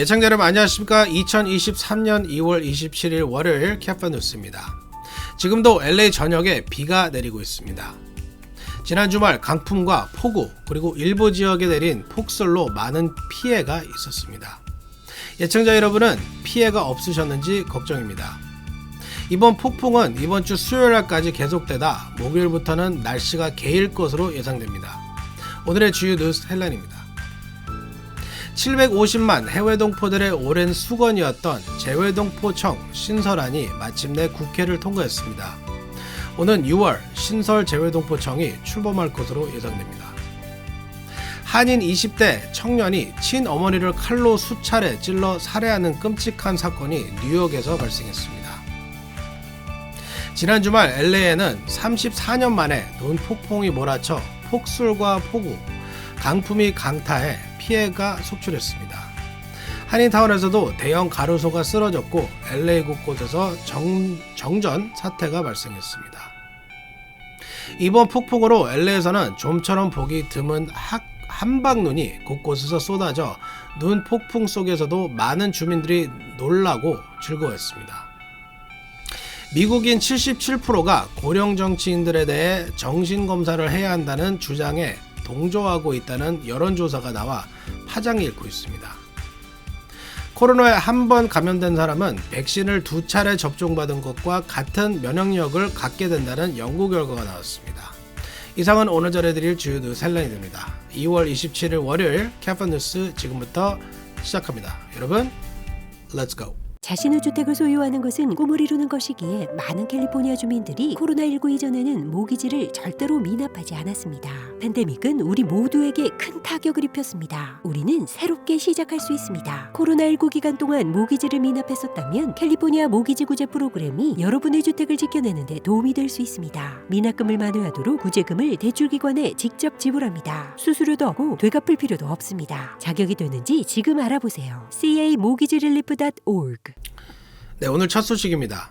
애청자 여러분 안녕하십니까. 2023년 2월 27일 월요일 캐파 뉴스입니다. 지금도 LA 전역에 비가 내리고 있습니다. 지난 주말 강풍과 폭우 그리고 일부 지역에 내린 폭설로 많은 피해가 있었습니다. 애청자 여러분은 피해가 없으셨는지 걱정입니다. 이번 폭풍은 이번 주 수요일날까지 계속되다 목요일부터는 날씨가 개일 것으로 예상됩니다. 오늘의 주요 뉴스 헬라인입니다. 750만 해외 동포들의 오랜 수건이었던 재외동포청 신설안이 마침내 국회를 통과했습니다. 오는 6월 신설 재외동포청이 출범할 것으로 예상됩니다. 한인 20대 청년이 친어머니를 칼로 수차례 찔러 살해하는 끔찍한 사건이 뉴욕에서 발생했습니다. 지난 주말 LA에는 34년 만에 눈폭풍이 몰아쳐 폭설과 폭우, 강풍이 강타해 피해가 속출했습니다. 한인타운에서도 대형 가로수가 쓰러졌고 LA 곳곳에서 정전 사태가 발생했습니다. 이번 폭풍으로 LA에서는 좀처럼 보기 드문 한방눈이 곳곳에서 쏟아져 눈 폭풍 속에서도 많은 주민들이 놀라고 즐거워했습니다. 미국인 77%가 고령 정치인들에 대해 정신검사를 해야 한다는 주장에 동조하고 있다는 여론조사가 나와 파장이 일고 있습니다. 코로나에 한 번 감염된 사람은 백신을 2차례 접종받은 것과 같은 면역력을 갖게 된다는 연구 결과가 나왔습니다. 이상은 오늘 전해드릴 주요 뉴스 헬라인입니다. 2월 27일 월요일 캐파 뉴스 지금부터 시작합니다. 여러분, 렛츠 고! 자신의 주택을 소유하는 것은 꿈을 이루는 것이기에 많은 캘리포니아 주민들이 코로나19 이전에는 모기지를 절대로 미납하지 않았습니다. 팬데믹은 우리 모두에게 큰 타격을 입혔습니다. 우리는 새롭게 시작할 수 있습니다. 코로나19 기간 동안 모기지를 미납했었다면 캘리포니아 모기지 구제 프로그램이 여러분의 주택을 지켜내는 데 도움이 될 수 있습니다. 미납금을 만회하도록 구제금을 대출기관에 직접 지불합니다. 수수료도 없고 되갚을 필요도 없습니다. 자격이 되는지 지금 알아보세요. camortgagerelief.org. 네, 오늘 첫 소식입니다.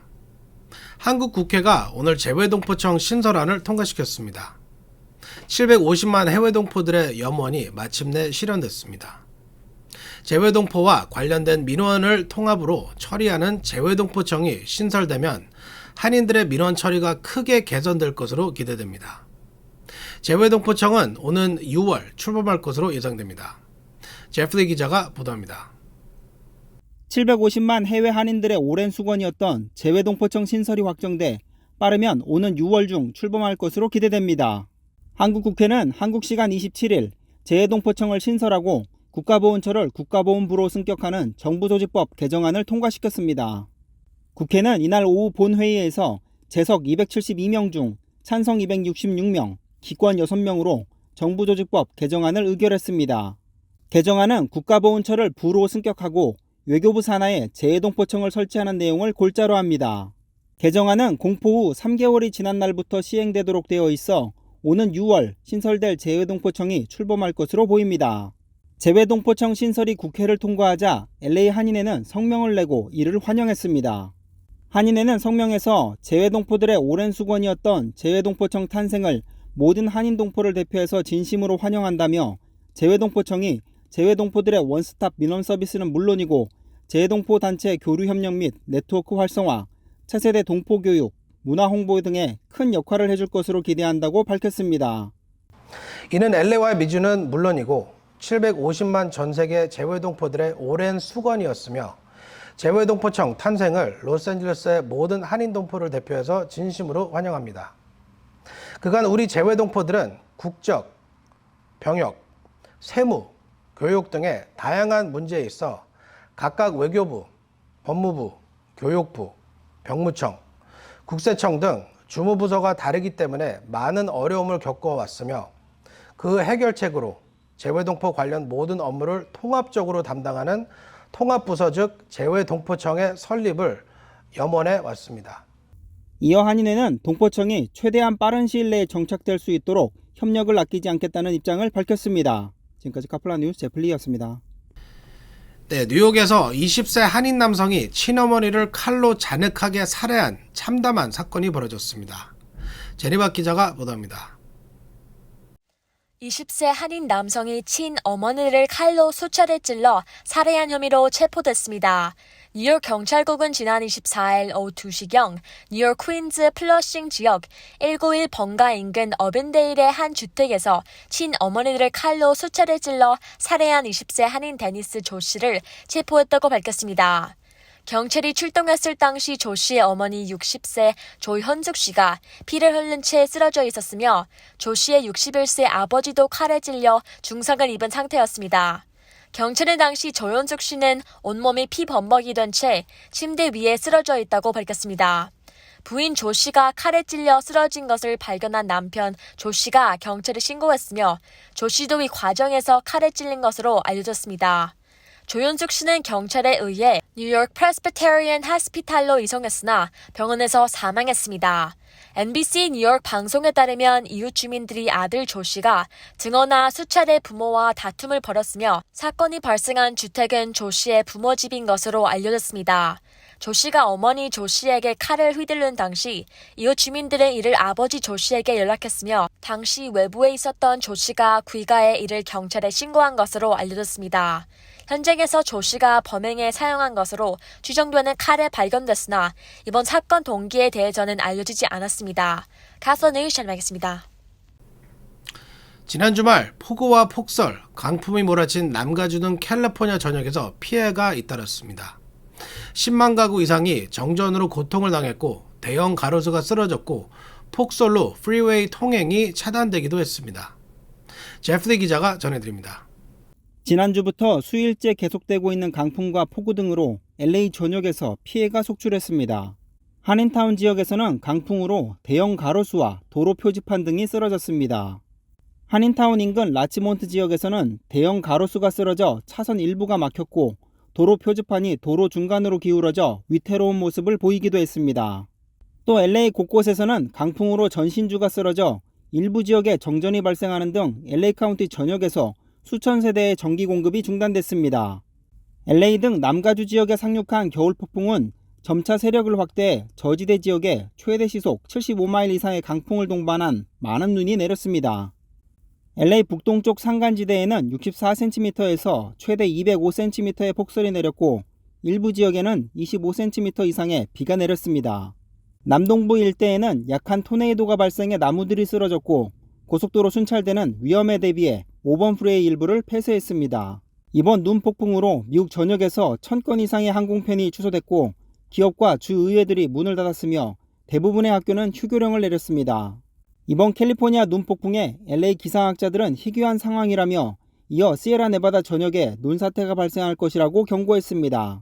한국 국회가 오늘 재외동포청 신설안을 통과시켰습니다. 750만 해외 동포들의 염원이 마침내 실현됐습니다. 재외동포와 관련된 민원을 통합으로 처리하는 재외동포청이 신설되면 한인들의 민원 처리가 크게 개선될 것으로 기대됩니다. 재외동포청은 오는 6월 출범할 것으로 예상됩니다. 제프리 기자가 보도합니다. 750만 해외 한인들의 오랜 수건이었던 재외동포청 신설이 확정돼 빠르면 오는 6월 중 출범할 것으로 기대됩니다. 한국 국회는 한국 시간 27일 재외동포청을 신설하고 국가보훈처를 국가보훈부로 승격하는 정부조직법 개정안을 통과시켰습니다. 국회는 이날 오후 본회의에서 재석 272명 중 찬성 266명, 기권 6명으로 정부조직법 개정안을 의결했습니다. 개정안은 국가보훈처를 부로 승격하고 외교부 산하에 재외동포청을 설치하는 내용을 골자로 합니다. 개정안은 공포 후 3개월이 지난 날부터 시행되도록 되어 있어 오는 6월 신설될 재외동포청이 출범할 것으로 보입니다. 재외동포청 신설이 국회를 통과하자 LA 한인회는 성명을 내고 이를 환영했습니다. 한인회는 성명에서 재외동포들의 오랜 수건이었던 재외동포청 탄생을 모든 한인 동포를 대표해서 진심으로 환영한다며 재외동포청이 재외동포들의 원스톱 민원 서비스는 물론이고 재외동포 단체 교류 협력 및 네트워크 활성화, 차세대 동포 교육, 문화 홍보 등에 큰 역할을 해줄 것으로 기대한다고 밝혔습니다. 이는 LA와의 미주는 물론이고 750만 전 세계 재외동포들의 오랜 수건이었으며 재외동포청 탄생을 로스앤젤레스의 모든 한인 동포를 대표해서 진심으로 환영합니다. 그간 우리 재외동포들은 국적, 병역, 세무, 교육 등의 다양한 문제에 있어 각각 외교부, 법무부, 교육부, 병무청, 국세청 등 주무부서가 다르기 때문에 많은 어려움을 겪어왔으며 그 해결책으로 재외동포 관련 모든 업무를 통합적으로 담당하는 통합부서 즉 재외동포청의 설립을 염원해 왔습니다. 이어 한인회는 동포청이 최대한 빠른 시일 내에 정착될 수 있도록 협력을 아끼지 않겠다는 입장을 밝혔습니다. 지금까지 카플라 뉴스 제플리였습니다. 네, 뉴욕에서 20세 한인 남성이 친어머니를 칼로 잔혹하게 살해한 참담한 사건이 벌어졌습니다. 제니박 기자가 보도합니다. 20세 한인 남성이 친어머니를 칼로 수차례 찔러 살해한 혐의로 체포됐습니다. 뉴욕 경찰국은 지난 24일 오후 2시경 뉴욕 퀸즈 플러싱 지역 191 번가 인근 어벤데일의 한 주택에서 친어머니를 칼로 수차례 찔러 살해한 20세 한인 데니스 조 씨를 체포했다고 밝혔습니다. 경찰이 출동했을 당시 조 씨의 어머니 60세 조현숙 씨가 피를 흘린 채 쓰러져 있었으며 조 씨의 61세 아버지도 칼에 찔려 중상을 입은 상태였습니다. 경찰은 당시 조현숙 씨는 온몸이 피 범벅이 된 채 침대 위에 쓰러져 있다고 밝혔습니다. 부인 조 씨가 칼에 찔려 쓰러진 것을 발견한 남편 조 씨가 경찰에 신고했으며 조 씨도 이 과정에서 칼에 찔린 것으로 알려졌습니다. 조현숙 씨는 경찰에 의해 뉴욕 프레스비테리안 하스피탈로 이송했으나 병원에서 사망했습니다. NBC 뉴욕 방송에 따르면 이웃 주민들이 아들 조 씨가 증오나 수차례 부모와 다툼을 벌였으며 사건이 발생한 주택은 조 씨의 부모 집인 것으로 알려졌습니다. 조 씨가 어머니 조 씨에게 칼을 휘두른 당시 이웃 주민들은 이를 아버지 조 씨에게 연락했으며 당시 외부에 있었던 조 씨가 귀가해 이를 경찰에 신고한 것으로 알려졌습니다. 현장에서 조 씨가 범행에 사용한 것으로 추정되는 칼에 발견됐으나 이번 사건 동기에 대해서는 알려지지 않았습니다. 가서 뉴스 전하겠습니다. 지난 주말 폭우와 폭설, 강풍이 몰아친 남가주 등 캘리포니아 전역에서 피해가 잇따랐습니다. 10만 가구 이상이 정전으로 고통을 당했고 대형 가로수가 쓰러졌고 폭설로 프리웨이 통행이 차단되기도 했습니다. 제프리 기자가 전해드립니다. 지난주부터 수일째 계속되고 있는 강풍과 폭우 등으로 LA 전역에서 피해가 속출했습니다. 한인타운 지역에서는 강풍으로 대형 가로수와 도로 표지판 등이 쓰러졌습니다. 한인타운 인근 라치몬트 지역에서는 대형 가로수가 쓰러져 차선 일부가 막혔고 도로 표지판이 도로 중간으로 기울어져 위태로운 모습을 보이기도 했습니다. 또 LA 곳곳에서는 강풍으로 전신주가 쓰러져 일부 지역에 정전이 발생하는 등 LA 카운티 전역에서 수천 세대의 전기 공급이 중단됐습니다. LA 등 남가주 지역에 상륙한 겨울 폭풍은 점차 세력을 확대해 저지대 지역에 최대 시속 75마일 이상의 강풍을 동반한 많은 눈이 내렸습니다. LA 북동쪽 산간지대에는 64cm에서 최대 205cm의 폭설이 내렸고 일부 지역에는 25cm 이상의 비가 내렸습니다. 남동부 일대에는 약한 토네이도가 발생해 나무들이 쓰러졌고 고속도로 순찰대는 위험에 대비해 5번 프레이 일부를 폐쇄했습니다. 이번 눈 폭풍으로 미국 전역에서 1000건 이상의 항공편이 취소됐고 기업과 주의회들이 문을 닫았으며 대부분의 학교는 휴교령을 내렸습니다. 이번 캘리포니아 눈 폭풍에 LA 기상학자들은 희귀한 상황이라며 이어 시에라네바다 전역에 눈사태가 발생할 것이라고 경고했습니다.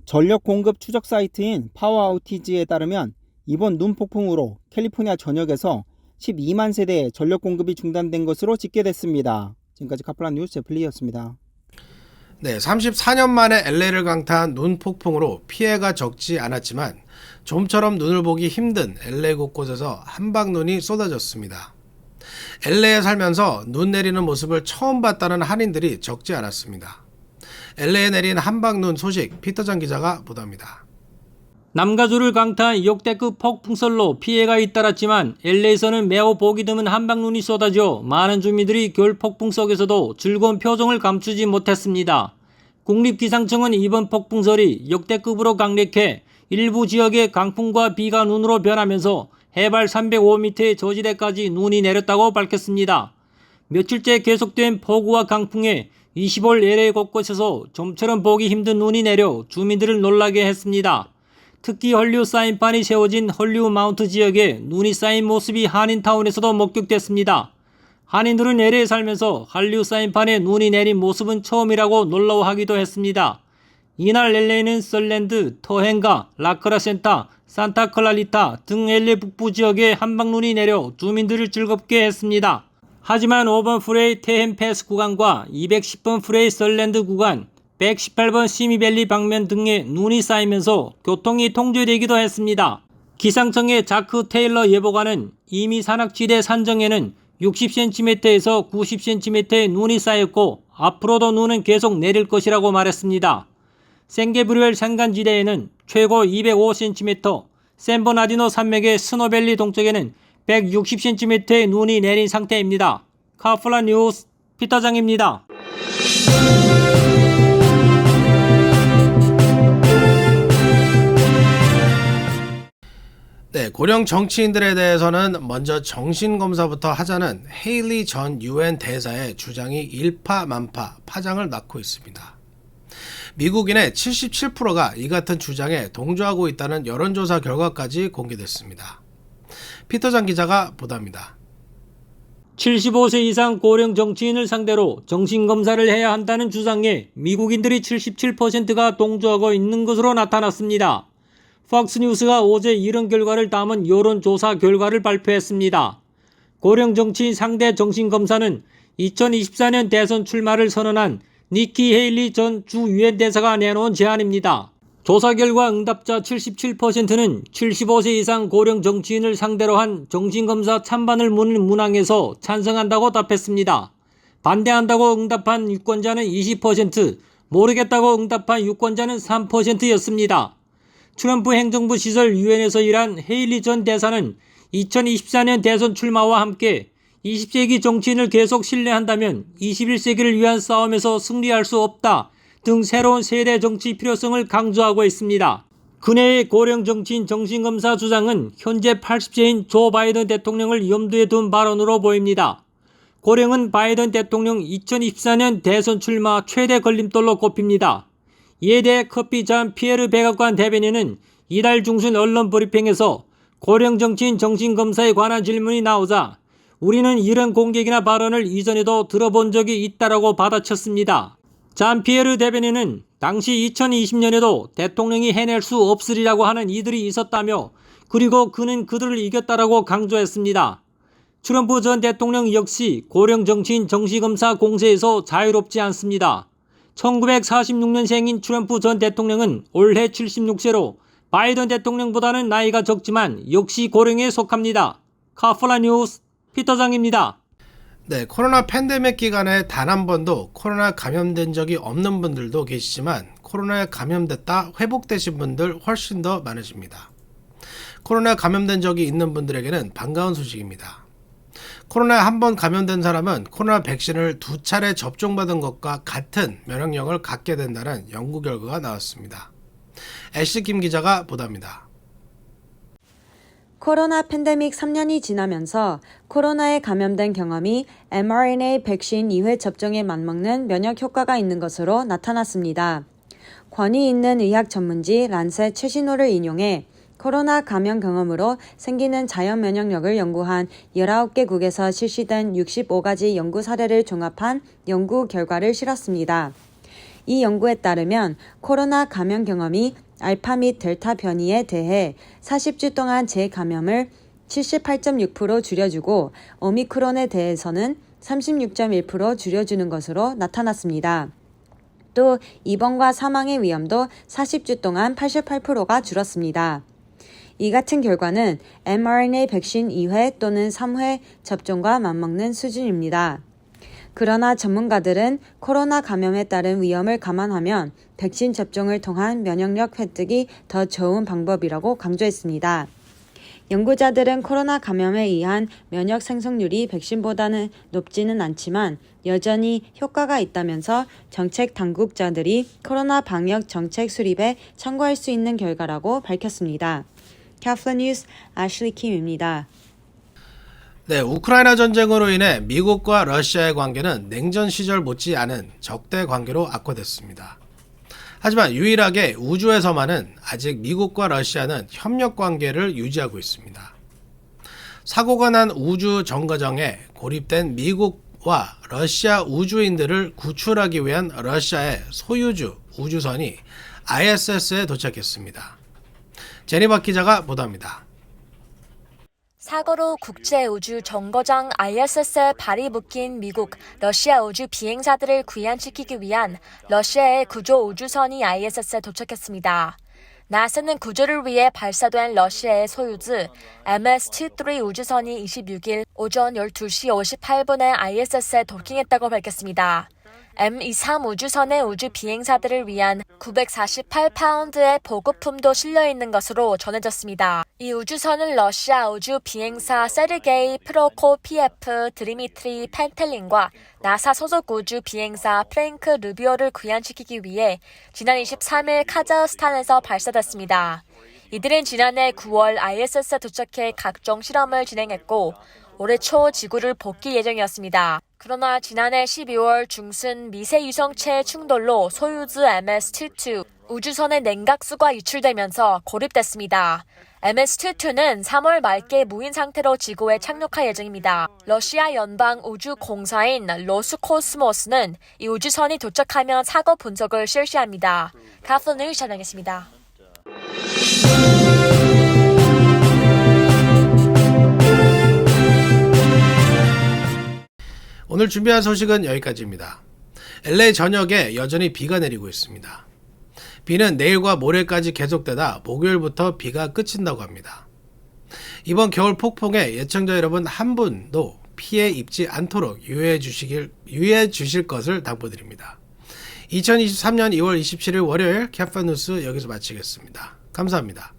전력 공급 추적 사이트인 파워아우티지에 따르면 이번 눈 폭풍으로 캘리포니아 전역에서 12만 세대의 전력 공급이 중단된 것으로 집계됐습니다. 지금까지 카플란 뉴스 제플리였습니다. 네, 34년 만에 LA를 강타한 눈 폭풍으로 피해가 적지 않았지만 좀처럼 눈을 보기 힘든 LA 곳곳에서 한방눈이 쏟아졌습니다. LA에 살면서 눈 내리는 모습을 처음 봤다는 한인들이 적지 않았습니다. LA에 내린 한방눈 소식 피터장 기자가 보도합니다. 남가주를 강타한 역대급 폭풍설로 피해가 잇따랐지만 LA에서는 매우 보기 드문 한방눈이 쏟아져 많은 주민들이 겨울 폭풍 속에서도 즐거운 표정을 감추지 못했습니다. 국립기상청은 이번 폭풍설이 역대급으로 강력해 일부 지역에 강풍과 비가 눈으로 변하면서 해발 305m의 저지대까지 눈이 내렸다고 밝혔습니다. 며칠째 계속된 폭우와 강풍에 20월 LA 곳곳에서 좀처럼 보기 힘든 눈이 내려 주민들을 놀라게 했습니다. 특히 헐리우드 사인판이 세워진 헐리우드 마운트 지역에 눈이 쌓인 모습이 한인타운에서도 목격됐습니다. 한인들은 LA에 살면서 헐리우드 사인판에 눈이 내린 모습은 처음이라고 놀라워하기도 했습니다. 이날 LA는 설랜드, 터헨가, 라크라센타, 산타클라리타 등 LA 북부 지역에 한방눈이 내려 주민들을 즐겁게 했습니다. 하지만 5번 프레이 테헨 패스 구간과 210번 프레이 설랜드 구간, 118번 시미밸리 방면 등에 눈이 쌓이면서 교통이 통제되기도 했습니다. 기상청의 자크 테일러 예보관은 이미 산악지대 산정에는 60cm에서 90cm의 눈이 쌓였고 앞으로도 눈은 계속 내릴 것이라고 말했습니다. 생게브리엘 산간지대에는 최고 205cm, 샌버나디노 산맥의 스노밸리 동쪽에는 160cm의 눈이 내린 상태입니다. 카플라 뉴스 피터장입니다. 네, 고령 정치인들에 대해서는 먼저 정신검사부터 하자는 헤일리 전 UN 대사의 주장이 일파만파 파장을 낳고 있습니다. 미국인의 77%가 이 같은 주장에 동조하고 있다는 여론조사 결과까지 공개됐습니다. 피터장 기자가 보도합니다. 75세 이상 고령 정치인을 상대로 정신검사를 해야 한다는 주장에 미국인들이 77%가 동조하고 있는 것으로 나타났습니다. 폭스뉴스가 어제 이런 결과를 담은 여론조사 결과를 발표했습니다. 고령 정치인 상대 정신검사는 2024년 대선 출마를 선언한 니키 헤일리 전 주 유엔 대사가 내놓은 제안입니다. 조사 결과 응답자 77%는 75세 이상 고령 정치인을 상대로 한 정신검사 찬반을 묻는 문항에서 찬성한다고 답했습니다. 반대한다고 응답한 유권자는 20%, 모르겠다고 응답한 유권자는 3%였습니다. 트럼프 행정부 시절 유엔에서 일한 헤일리 전 대사는 2024년 대선 출마와 함께 20세기 정치인을 계속 신뢰한다면 21세기를 위한 싸움에서 승리할 수 없다 등 새로운 세대 정치 필요성을 강조하고 있습니다. 그네의 고령 정치인 정신검사 주장은 현재 80세인 조 바이든 대통령을 염두에 둔 발언으로 보입니다. 고령은 바이든 대통령 2024년 대선 출마 최대 걸림돌로 꼽힙니다. 이에 대해 커피 잔 피에르 백악관 대변인은 이달 중순 언론 브리핑에서 고령 정치인 정신검사에 관한 질문이 나오자 우리는 이런 공격이나 발언을 이전에도 들어본 적이 있다라고 받아쳤습니다. 잔 피에르 대변인은 당시 2020년에도 대통령이 해낼 수 없으리라고 하는 이들이 있었다며 그리고 그는 그들을 이겼다라고 강조했습니다. 트럼프 전 대통령 역시 고령 정치인 정신검사 공세에서 자유롭지 않습니다. 1946년생인 트럼프 전 대통령은 올해 76세로 바이든 대통령보다는 나이가 적지만 역시 고령에 속합니다. 카플라 뉴스 피터장입니다. 네, 코로나 팬데믹 기간에 단 한 번도 코로나 감염된 적이 없는 분들도 계시지만 코로나에 감염됐다 회복되신 분들 훨씬 더 많으십니다. 코로나에 감염된 적이 있는 분들에게는 반가운 소식입니다. 코로나에 한 번 감염된 사람은 코로나 백신을 2차례 접종받은 것과 같은 면역력을 갖게 된다는 연구 결과가 나왔습니다. 애쉬 김 기자가 보도합니다. 코로나 팬데믹 3년이 지나면서 코로나에 감염된 경험이 mRNA 백신 2회 접종에 맞먹는 면역 효과가 있는 것으로 나타났습니다. 권위 있는 의학 전문지 란셋 최신호를 인용해 코로나 감염 경험으로 생기는 자연 면역력을 연구한 19개국에서 실시된 65가지 연구 사례를 종합한 연구 결과를 실었습니다. 이 연구에 따르면 코로나 감염 경험이 알파 및 델타 변이에 대해 40주 동안 재감염을 78.6% 줄여주고 오미크론에 대해서는 36.1% 줄여주는 것으로 나타났습니다. 또 입원과 사망의 위험도 40주 동안 88%가 줄었습니다. 이 같은 결과는 mRNA 백신 2회 또는 3회 접종과 맞먹는 수준입니다. 그러나 전문가들은 코로나 감염에 따른 위험을 감안하면 백신 접종을 통한 면역력 획득이 더 좋은 방법이라고 강조했습니다. 연구자들은 코로나 감염에 의한 면역 생성률이 백신보다는 높지는 않지만 여전히 효과가 있다면서 정책 당국자들이 코로나 방역 정책 수립에 참고할 수 있는 결과라고 밝혔습니다. 카플라 뉴스 애슐리 킴입니다. 네, 우크라이나 전쟁으로 인해 미국과 러시아의 관계는 냉전 시절 못지 않은 적대 관계로 악화됐습니다. 하지만 유일하게 우주에서만은 아직 미국과 러시아는 협력 관계를 유지하고 있습니다. 사고가 난 우주 정거장에 고립된 미국과 러시아 우주인들을 구출하기 위한 러시아의 소유주 우주선이 ISS에 도착했습니다. 제니바 기자가 보도합니다. 사고로 국제우주 정거장 ISS에 발이 묶인 미국, 러시아 우주 비행사들을 귀환시키기 위한 러시아의 구조 우주선이 ISS에 도착했습니다. 나사는 구조를 위해 발사된 러시아의 소유주 MS-23 우주선이 26일 오전 12시 58분에 ISS에 도킹했다고 밝혔습니다. M23 우주선의 우주 비행사들을 위한 948파운드의 보급품도 실려 있는 것으로 전해졌습니다. 이 우주선은 러시아 우주 비행사 세르게이 프로코피에프 드미트리 펜텔린과 나사 소속 우주 비행사 프랭크 르비오를 귀환시키기 위해 지난 23일 카자흐스탄에서 발사됐습니다. 이들은 지난해 9월 ISS에 도착해 각종 실험을 진행했고 올해 초 지구를 복귀 예정이었습니다. 그러나 지난해 12월 중순 미세 유성체 충돌로 소유즈 MS-22 우주선의 냉각수가 유출되면서 고립됐습니다. MS-22는 3월 말께 무인 상태로 지구에 착륙할 예정입니다. 러시아 연방 우주공사인 로스코스모스는 이 우주선이 도착하면 사고 분석을 실시합니다. 카플 뉴스 전하겠습니다. 오늘 준비한 소식은 여기까지입니다. LA 전역에 여전히 비가 내리고 있습니다. 비는 내일과 모레까지 계속되다 목요일부터 비가 그친다고 합니다. 이번 겨울 폭풍에 예청자 여러분 한 분도 피해 입지 않도록 유의해 주실 것을 당부드립니다. 2023년 2월 27일 월요일 캡파 뉴스 여기서 마치겠습니다. 감사합니다.